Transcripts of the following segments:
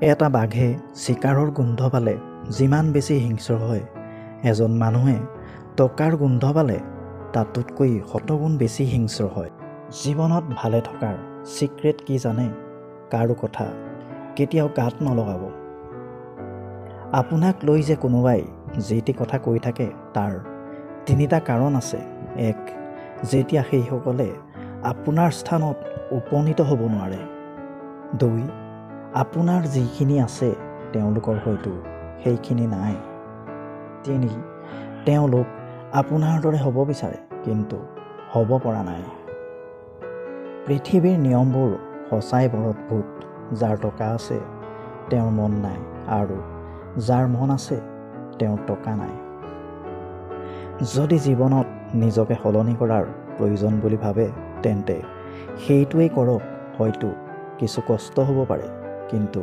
এটা বাঘে চিকাৰৰ গোন্ধ পালে যিমান বেছি হিংস্ৰ হয়, এজন মানুহে টকাৰ গোন্ধ পালে তাতোতকৈ শতগুণ বেছি হিংস্ৰ হয়। জীৱনত ভালে থকাৰ চিক্ৰেট কি জানে? কাৰো কথা কেতিয়াও গাত নলগাব। আপোনাক লৈ যে কোনোবাই যিটি কথা কৈ থাকে তাৰ তিনিটা কাৰণ আছে। ১. যেতিয়া সেইসকলে আপোনাৰ স্থানত উপনীত হ'ব নোৱাৰে। ২. আপোনাৰ যিখিনি আছে তেওঁলোকৰ হয়তো সেইখিনি নাই। ৩. তেওঁলোক আপোনাৰ দৰে হ'ব বিচাৰে কিন্তু হ'ব পৰা নাই। পৃথিৱীৰ নিয়মবোৰ সঁচাই বৰ অদ্ভুত। যাৰ টকা আছে তেওঁৰ মন নাই, আৰু যাৰ মন আছে তেওঁৰ টকা নাই। যদি জীৱনত নিজকে সলনি কৰাৰ প্ৰয়োজন বুলি ভাবে তেন্তে সেইটোৱেই কৰক। হয়তো কিছু কষ্ট হ'ব পাৰে, কিন্তু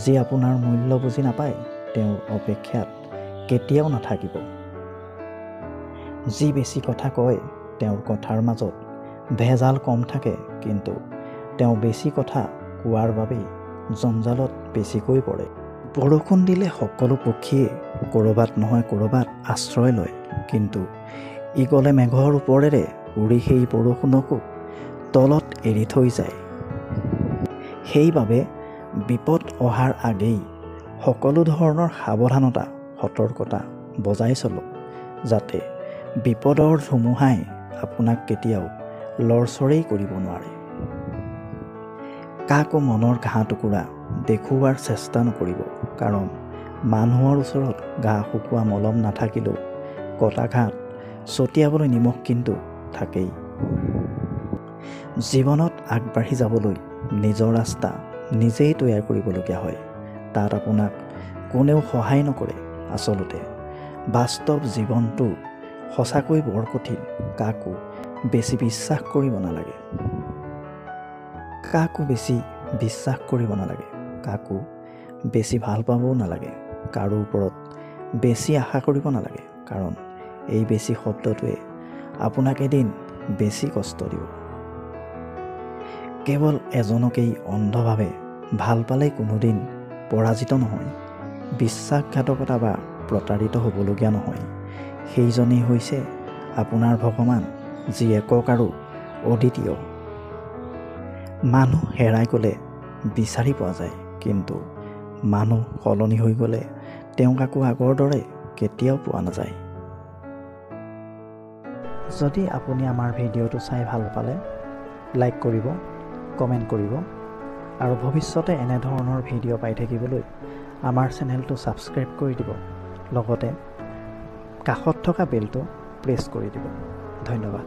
যি আপোনাৰ মূল্য বুজি নাপায় তেওঁৰ অপেক্ষাত কেতিয়াও নাথাকিব। যি বেছি কথা কয় তেওঁৰ কথাৰ মাজত ভেজাল কম থাকে, কিন্তু তেওঁ বেছি কথা কোৱাৰ বাবেই জঞ্জালত বেছিকৈ পৰে। বৰষুণ দিলে সকলো পক্ষীয়ে ক'ৰবাত নহয় ক'ৰবাত আশ্ৰয় লয়, কিন্তু ঈগলে মেঘৰ ওপৰেৰে উৰি সেই বৰষুণকো তলত এৰি থৈ যায়। সেইবাবে বিপদ অহাৰ আগেই সকলো ধৰণৰ সাৱধানতা সতৰ্কতা বজাই চলক, যাতে বিপদৰ ধুমুহাই আপোনাক কেতিয়াও লৰচৰেই কৰিব নোৱাৰে। কাকো মনৰ ঘাঁ টুকুৰা দেখুওৱাৰ চেষ্টা নকৰিব, কাৰণ মানুহৰ ওচৰত ঘাঁ শুকোৱা মলম নাথাকিলেও কটা ঘাত ছটিয়াবলৈ নিমখ কিন্তু থাকেই। জীৱনত আগবাঢ়ি যাবলৈ নিজৰ ৰাস্তা নিজেই তৈয়াৰ কৰিবলগীয়া হয়। তাত আপোনাক কোনেও সহায় নকৰে। আচলতে বাস্তৱ জীৱনটো সঁচাকৈ বৰ কঠিন। কাকো বেছি বিশ্বাস কৰিব নালাগে। কাকো বেছি ভাল পাবও নালাগে। কাৰো ওপৰত বেছি আশা কৰিব নালাগে, কাৰণ এই বেছি শব্দটোৱে আপোনাক এদিন বেছি কষ্ট দিব। কেৱল এজনকেই অন্ধভাৱে ভাল পালে কোনোদিন পৰাজিত নহয়। বিশ্বাসঘাতকতা বা প্ৰতাৰিত হ'বলগীয়া নহয়। সেইজনেই হৈছে আপোনাৰ ভগৱান, যি একক আৰু অদ্বিতীয়। মানুহ হেৰাই গ'লে বিচাৰি পোৱা যায়, কিন্তু মানুহ সলনি হৈ গ'লে তেওঁক আকৌ আগৰ দৰে কেতিয়াও পোৱা নাযায়। যদি আপুনি আমাৰ ভিডিঅ'টো চাই ভাল পালে লাইক কৰিব, কমেণ্ট কৰিব, আৰু ভৱিষ্যতে এনেধৰণৰ ভিডিঅ' পাই থাকিবলৈ আমাৰ চেনেলটো ছাবস্ক্ৰাইব কৰি দিব। লগতে কাষত থকা বেলটো প্ৰেছ কৰি দিব। ধন্যবাদ।